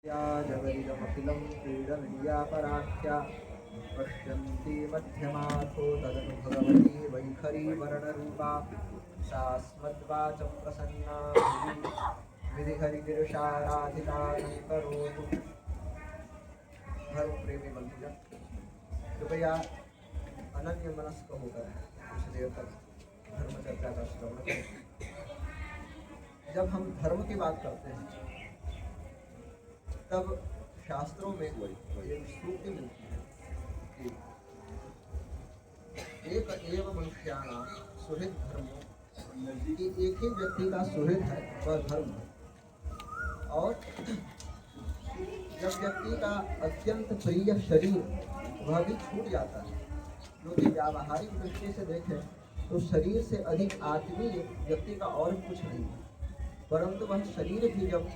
या जगदिदमखिलं क्रीडनय्यापराख्या पश्यन्ति मध्यमाथो तदनु भगवती वैखरी वर्णरूपा सा स्मद्वाचं प्रसन्ना विधिहरिगिरिशाराधितानं करोतु। धर्म प्रेमी बंधुजन, कृपया अनन्य मनस्क होकर कुछ देर तक धर्म चर्चा का श्रवण करें। जब हम धर्म की बात करते हैं तब शास्त्रों में एक सूक्ति मिलती है कि एक एव मनुष्याणां सुहृद धर्मो, कि एक ही व्यक्ति का सुहृद है वह धर्म है। और जब व्यक्ति का अत्यंत प्रिय शरीर वह भी छूट जाता है, क्योंकि व्यावहारिक दृष्टि से देखें तो शरीर से अधिक आत्मीय व्यक्ति का और कुछ नहीं है, परंतु वह शरीर भी जब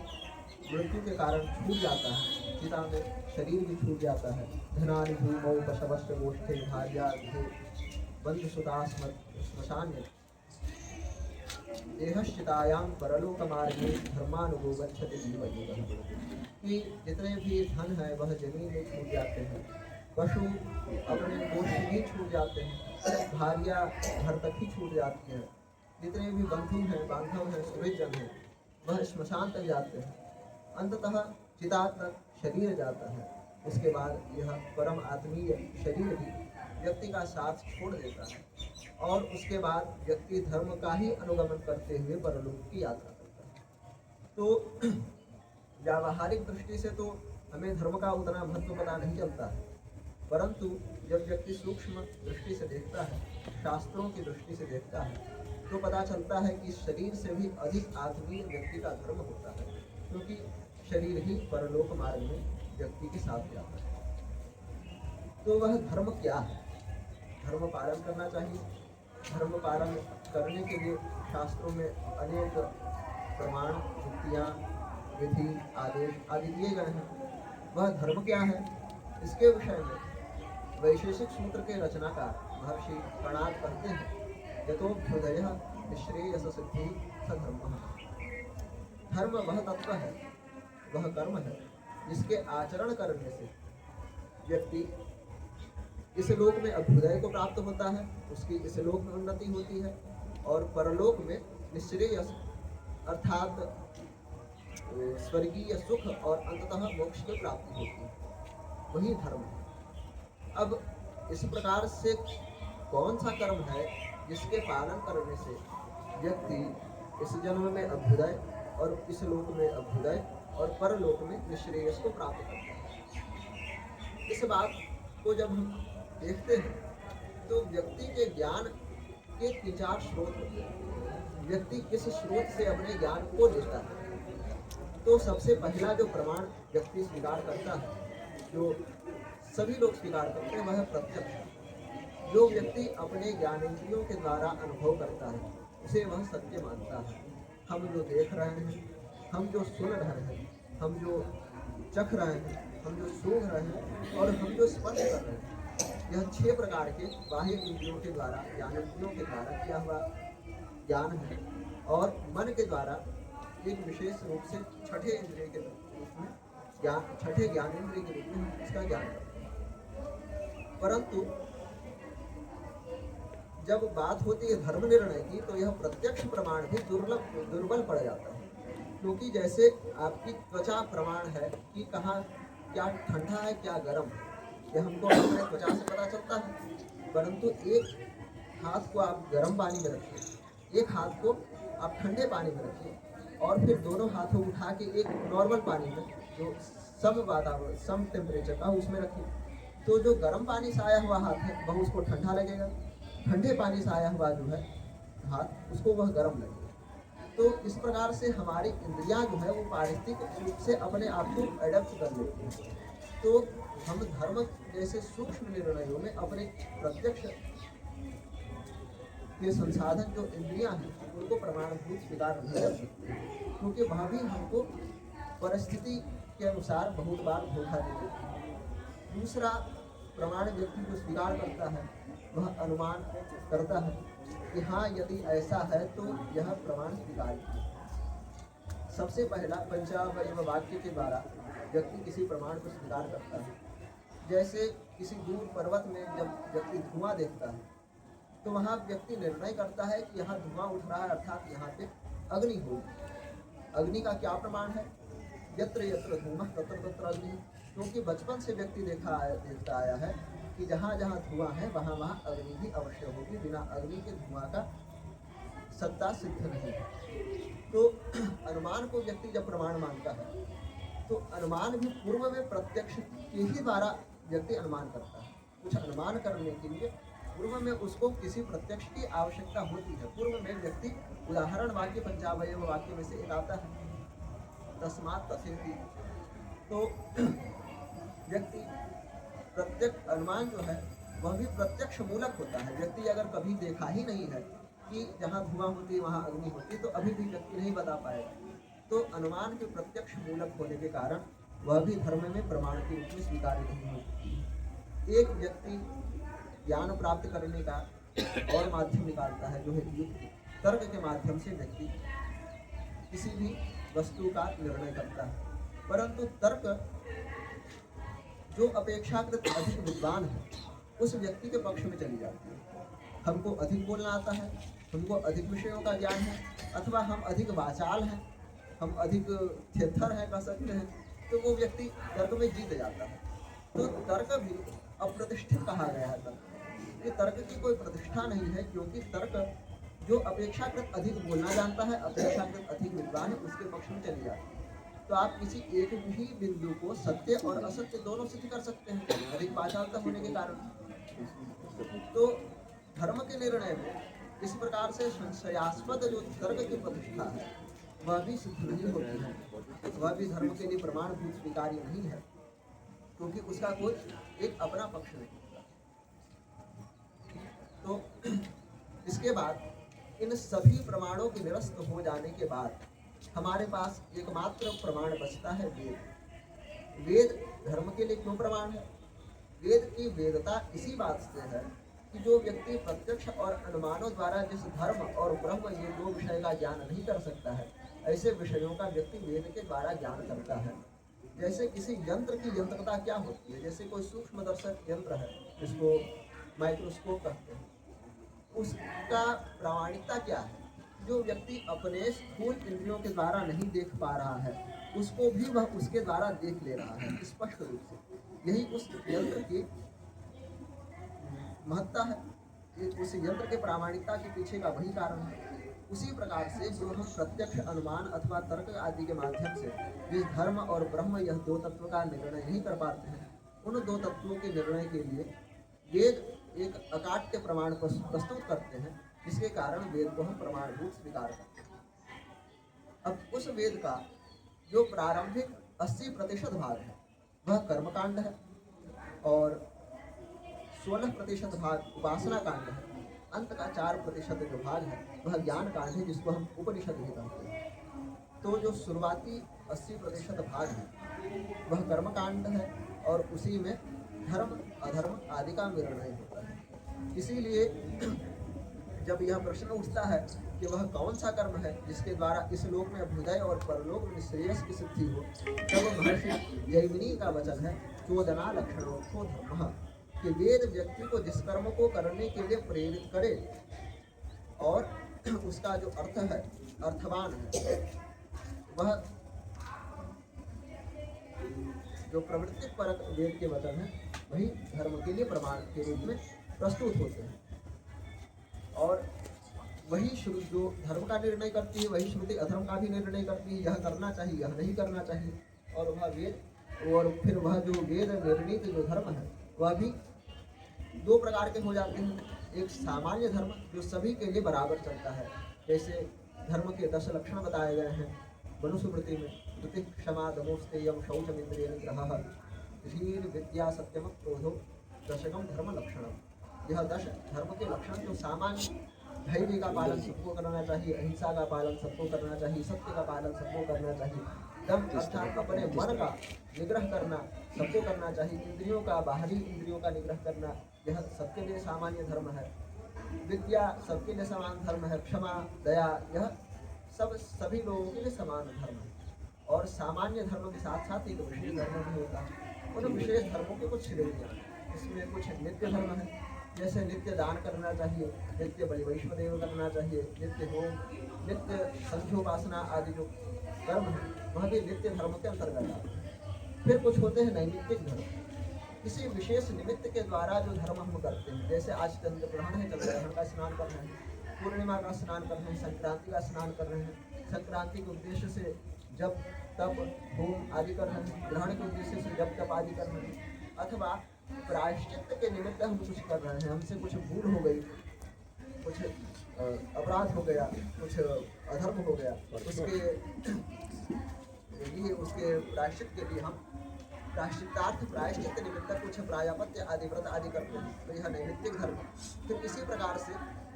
मृत्यु के कारण छूट जाता है, चिता में शरीर भी छूट जाता है। धनानि भूमौ पशवस्य गोष्ठे भार्यार्थे बंधुसुतास्मशान्य देहश्चितायां परलोकमार्गे धर्मानुगो गच्छति जीवयोगः। कि जितने भी धन है वह जमीन में छूट जाते हैं, पशु अपने गोष्ठ भी छूट जाते हैं, भार्या घर तक ही छूट जाती है, जितने भी बंधु हैं बांधव हैं सुहृदजन हैं वह श्मशान तक जाते हैं, अंततः चिता तक शरीर जाता है। उसके बाद यह परम आत्मीय शरीर भी व्यक्ति का साथ छोड़ देता है और उसके बाद व्यक्ति धर्म का ही अनुगमन करते हुए परलोक की यात्रा करता है। तो व्यावहारिक दृष्टि से तो हमें धर्म का उतना महत्व पता नहीं चलता है, परंतु जब व्यक्ति सूक्ष्म दृष्टि से देखता है, शास्त्रों की दृष्टि से देखता है, तो पता चलता है कि शरीर से भी अधिक आत्मीय व्यक्ति का धर्म होता है, क्योंकि शरीर ही परलोक मार्ग में व्यक्ति के साथ जाता है। तो वह धर्म क्या है? धर्म पालन करना चाहिए। धर्म पालन करने के लिए शास्त्रों में अनेक प्रमाण, युक्तियाँ, विधि, आदेश आदि दिए गए हैं। वह धर्म क्या है, इसके विषय में वैशेषिक सूत्र के रचनाकार महर्षि कणाद कहते हैं, यतोऽभ्युदयः निःश्रेयस सिद्धि स धर्मः। धर्म वह तत्व है, वह कर्म है जिसके आचरण करने से व्यक्ति इस लोक में अभ्युदय को प्राप्त होता है, उसकी इस लोक में उन्नति होती है और परलोक में निःश्रेयस अर्थात स्वर्गीय सुख और अंततः मोक्ष की प्राप्ति होती है। वही धर्म है। अब इस प्रकार से कौन सा कर्म है जिसके पालन करने से व्यक्ति इस जन्म में अभ्युदय और इस लोक में अभ्युदय और परलोक में निःश्रेयस को प्राप्त करता है? इस बात को जब हम देखते हैं तो व्यक्ति के ज्ञान के 3-4 स्रोत होते हैं। व्यक्ति किस स्रोत से अपने ज्ञान को लेता है? तो सबसे पहला जो प्रमाण व्यक्ति स्वीकार करता है, जो सभी लोग स्वीकार करते हैं, वह प्रत्यक्ष। जो व्यक्ति अपने ज्ञानेंद्रियों के द्वारा अनुभव करता है उसे वह सत्य मानता है। हम जो देख रहे हैं, हम जो सुन रहे हैं, हम जो चख रहे हैं, हम जो सूंघ रहे हैं और हम जो स्पर्श कर रहे हैं, यह 6 प्रकार के बाह्य इंद्रियों के द्वारा, ज्ञानेंद्रियों के द्वारा किया हुआ ज्ञान है। और मन के द्वारा एक विशेष रूप से छठे इंद्रिय के रूप में छठे ज्ञानेंद्रिय के रूप में इसका ज्ञान करते हैं। परंतु जब बात होती है धर्म निर्णय की, तो यह प्रत्यक्ष प्रमाण भी दुर्बल पड़ जाता है, क्योंकि जैसे आपकी त्वचा प्रमाण है कि कहाँ क्या ठंडा है क्या गर्म है, यह हमको अपने त्वचा से पता चलता है। परंतु एक हाथ को आप गर्म पानी में रखिए, एक हाथ को आप ठंडे पानी में रखिए और फिर दोनों हाथों उठा के एक नॉर्मल पानी में जो सम वातावरण, सम टेम्परेचर का, उसमें रखिए, तो जो गर्म पानी से आया हुआ हाथ है वह उसको ठंडा लगेगा, ठंडे पानी से आया हुआ जो है हाथ उसको वह गर्म लगेगा। तो इस प्रकार से हमारी इंद्रियां जो है वो पारिस्थितिक रूप से अपने आप को एडप्ट कर लेती हैं। तो हम धर्म जैसे सूक्ष्म निर्णयों में अपने प्रत्यक्ष के संसाधन जो इंद्रियां हैं उनको प्रमाणभूत स्वीकार नहीं कर सकते, क्योंकि वह भी हमको परिस्थिति के अनुसार बहुत बार धोखा दे देती है। दूसरा प्रमाण व्यक्ति जो स्वीकार करता है वह अनुमान करता है कि हाँ, यदि ऐसा है तो यह प्रमाण स्वीकार्य है। सबसे पहला पंचावयव वाक्य के द्वारा व्यक्ति किसी प्रमाण को स्वीकार करता है। जैसे किसी दूर पर्वत में जब व्यक्ति धुआं देखता है तो वहाँ व्यक्ति निर्णय करता है कि यहाँ धुआं उठ रहा है, अर्थात यहाँ पे अग्नि होगी। अग्नि का क्या प्रमाण है? यत्र यत्र धूमः तत्र तत्र अग्नि। क्योंकि बचपन से व्यक्ति देखता आया है कि जहाँ जहाँ धुआं है वहाँ वहाँ अग्नि भी अवश्य होगी, बिना अग्नि के धुआं का सत्ता सिद्ध नहीं है। तो अनुमान को व्यक्ति जब प्रमाण मानता है तो अनुमान भी पूर्व में प्रत्यक्ष के ही द्वारा व्यक्ति अनुमान करता है। कुछ अनुमान करने के लिए पूर्व में उसको किसी प्रत्यक्ष की आवश्यकता होती है। पूर्व में व्यक्ति उदाहरण वाक्य पंचावयव वाक्य में से एक आता है, तस्मात् तथेति। तो व्यक्ति प्रत्यक्ष अनुमान जो है वह भी प्रत्यक्ष मूलक होता है। व्यक्ति अगर कभी देखा ही नहीं है कि जहाँ धुआं होती है वहाँ अग्नि होती है तो अभी भी व्यक्ति नहीं बता पाएगा। तो अनुमान के प्रत्यक्ष मूलक होने के कारण वह भी धर्म में प्रमाण के रूप में स्वीकार्य नहीं होती। एक व्यक्ति ज्ञान प्राप्त करने का और माध्यम निकालता है जो है युक्ति। तर्क के माध्यम से व्यक्ति किसी भी वस्तु का निर्णय करता है, परंतु तर्क जो अपेक्षाकृत अधिक विद्वान है उस व्यक्ति के पक्ष में चली जाती है। हमको अधिक बोलना आता है, हमको अधिक विषयों का ज्ञान है, अथवा हम अधिक वाचाल हैं, हम अधिक थेथर हैं कह सकते हैं, तो वो व्यक्ति तर्क में जीत जाता है। तो तर्क भी अप्रतिष्ठित कहा गया है। तर्क ये तर्क की कोई प्रतिष्ठा नहीं है, क्योंकि तर्क जो अपेक्षाकृत अधिक बोलना जानता है, अपेक्षाकृत अधिक विद्वान है, उसके पक्ष में चली जाती है। तो आप किसी एक भी बिंदु को सत्य और असत्य दोनों सिद्ध कर सकते हैं अधिक वाचालता होने के कारण। तो धर्म के निर्णय में इस प्रकार से संशयास्पद जो तर्क की प्रतिष्ठा है वह भी सिद्ध नहीं होती है, वह भी धर्म के लिए प्रमाणभूत स्वीकार्य नहीं है, क्योंकि उसका कोई एक अपना पक्ष नहीं होता। तो इसके बाद इन सभी प्रमाणों के निरस्त हो जाने के बाद हमारे पास एकमात्र प्रमाण बचता है वेद। वेद धर्म के लिए क्यों प्रमाण है? वेद की वेदता इसी बात से है कि जो व्यक्ति प्रत्यक्ष और अनुमानों द्वारा जिस धर्म और ब्रह्म ये दो विषय का ज्ञान नहीं कर सकता है, ऐसे विषयों का व्यक्ति वेद के द्वारा ज्ञान करता है। जैसे किसी यंत्र की यंत्रता क्या होती है? जैसे कोई सूक्ष्मदर्शक यंत्र है जिसको माइक्रोस्कोप कहते हैं, उसका प्रामाणिकता क्या है? जो व्यक्ति अपने स्थूल इंद्रियों के द्वारा नहीं देख पा रहा है उसको भी वह उसके द्वारा देख ले रहा है स्पष्ट रूप से। यही उस यंत्र की महत्ता है, उस यंत्र के प्रामाणिकता के पीछे का वही कारण है। उसी प्रकार से जो हम प्रत्यक्ष अनुमान अथवा तर्क आदि के माध्यम से जिस धर्म और ब्रह्म यह दो तत्व का निर्णय नहीं कर पाते हैं, उन दो तत्वों के निर्णय के लिए वेद एक अकाट्य प्रमाण प्रस्तुत करते हैं, जिसके कारण वेद को हम प्रमाणभूत स्वीकार करते हैं। अब उस वेद का जो प्रारंभिक 80% भाग है वह कर्मकांड है और 16% भाग उपासना कांड है। अंत का 4% जो भाग है वह ज्ञान कांड है, जिसको हम उपनिषद भी कहते हैं। तो जो शुरुआती 80% भाग है वह कर्मकांड है और उसी में धर्म अधर्म आदि का निर्णय होता है। इसीलिए जब यह प्रश्न उठता है कि वह कौन सा कर्म है जिसके द्वारा इस लोक में अभ्युदय और परलोक में श्रेयस की सिद्धि हो, तब महर्षि जैमिनी का वचन है चोदना लक्षणों को धर्म, कि वेद व्यक्ति को जिस कर्म को करने के लिए प्रेरित करे और उसका जो अर्थ है अर्थवान है, वह जो प्रवृत्ति परक वेद के वचन है वही धर्म के लिए प्रमाण के रूप में प्रस्तुत होते हैं। और वही श्रुति जो धर्म का निर्णय करती है वही श्रुति अधर्म का भी निर्णय करती है, यह करना चाहिए यह नहीं करना चाहिए। और वह वेद और फिर वह जो वेद निर्णीत जो धर्म है वह भी दो प्रकार के हो जाते हैं। एक सामान्य धर्म जो सभी के लिए बराबर चलता है, जैसे धर्म के 10 लक्षण बताए गए हैं मनुस्मृति में, धृति क्षमा दमोस्तेयम शौचमिंद्रिय निग्रह धीर विद्या सत्यम क्रोधो दशकम धर्म लक्षणम। यह 10 धर्म के लक्षण जो सामान्य, धैर्य का पालन सबको करना चाहिए, अहिंसा का पालन सबको करना चाहिए, सत्य का पालन सबको करना चाहिए, दम अर्थात अपने मन का निग्रह करना सबको करना चाहिए, इंद्रियों का बाहरी इंद्रियों का निग्रह करना यह सबके लिए सामान्य धर्म है, विद्या सबके लिए समान धर्म है, क्षमा दया यह सब सभी लोगों के लिए समान धर्म है। और सामान्य धर्म के साथ साथ एक विशेष धर्म भी होता है। उन विशेष धर्मों के कुछ श्रेणियाँ, इसमें कुछ नित्य धर्म है, जैसे नित्य दान करना चाहिए, नित्य बलि वैष्णदेव करना चाहिए, नित्य होम, नित्य संध्योपासना आदि जो कर्म है वह भी नित्य धर्म के अंतर्गत आते हैं। फिर कुछ होते हैं नैमित्तिक धर्म, किसी विशेष निमित्त के द्वारा जो धर्म हम करते हैं, जैसे आज चंद्र ग्रहण है, चंद्र ग्रहण का स्नान कर रहे हैं, पूर्णिमा का स्नान कर रहे हैं, संक्रांति का स्नान कर रहे हैं, संक्रांति के उद्देश्य से जब तप होम आदि कर रहे हैं, ग्रहण के उद्देश्य से जब तप आदि कर रहे हैं, अथवा प्रायश्चित के निमित्त हम कुछ कर रहे हैं, हमसे कुछ भूल हो गई, कुछ अपराध हो गया, कुछ अधर्म हो गया, उसके प्रायश्चित के लिए हम प्रायश्चितार्थ प्रायश्चित निमित्त कुछ प्रायापत्य आदि व्रत आदि करते हैं, तो यह नैमित्तिक धर्म। फिर इसी प्रकार से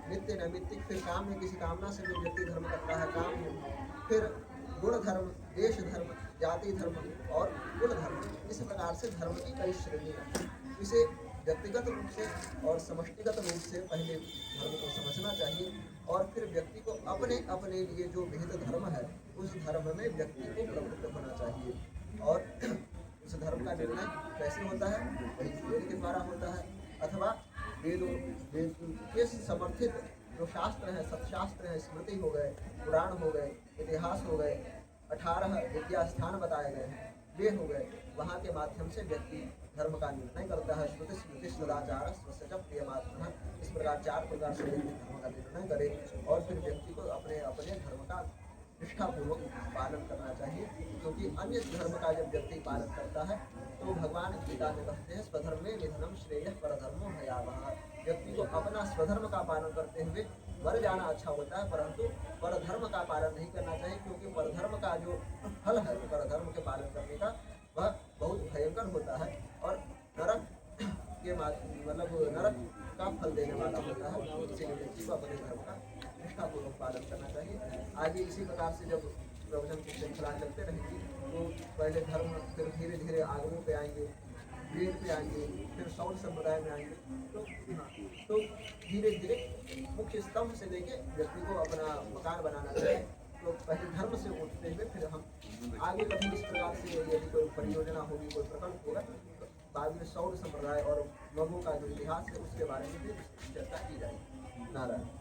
नित्य नैमित्तिक, फिर काम में किसी कामना से जो व्यक्ति धर्म करता है काम में, फिर गुण धर्म, देश धर्म, जाति धर्म और कुल धर्म, इस प्रकार से धर्म की कई श्रेणियाँ हैं। इसे व्यक्तिगत रूप से और समष्टिगत रूप से पहले धर्म को समझना चाहिए और फिर व्यक्ति को अपने अपने लिए जो विहित धर्म है उस धर्म में व्यक्ति को प्रवृत्त होना चाहिए। और उस धर्म का निर्णय कैसे होता है, वही वेद के द्वारा होता है, अथवा वेद के समर्थित जो शास्त्र हैं, सत्शास्त्र हैं, स्मृति हो गए, पुराण हो गए, इतिहास हो गए, 18 विद्या स्थान बताए गए हैं, वे हो गए, वहाँ के माध्यम से व्यक्ति धर्म का निर्णय करता है। श्रुति स्मृति सदाचार स्वस्य प्रियमात्मनः, इस प्रकार 4 प्रकार से व्यक्ति धर्म का निर्णय करे और फिर व्यक्ति को अपने अपने धर्म का निष्ठापूर्वक पालन करना चाहिए, क्योंकि अन्य धर्म का जब व्यक्ति पालन करता है तो भगवान गीता में कहते हैं स्वधर्मे निधनम श्रेयः परधर्मो भयावह। व्यक्ति को अपना स्वधर्म का पालन करते हुए मर जाना अच्छा होता है, परंतु परधर्म का पालन नहीं करना चाहिए, क्योंकि परधर्म का जो फल है परधर्म के पालन करने का वह बहुत भयंकर होता है और नरक के मतलब नरक का फल देने वाला होता है। इसलिए व्यक्ति को अपने धर्म का निष्ठापूर्वक पालन करना चाहिए। आगे इसी प्रकार से जब प्रवचन की श्रृंखला चलते रहेगी तो पहले धर्म, फिर धीरे धीरे आगमों पे आएंगे, वेद पे आएंगे, फिर सौर संप्रदाय में आएंगे, तो धीरे धीरे मुख्य स्तंभ से लेके व्यक्ति को अपना मकान बनाना चाहिए। तो पहले धर्म से उठते हुए फिर हम आगे कभी इस प्रकार से यदि कोई परियोजना होगी, कोई प्रकल्प होगा, तो बाद में सौर संप्रदाय और मगों का जो इतिहास है उसके बारे में भी चर्चा की जाएगी। नारायण।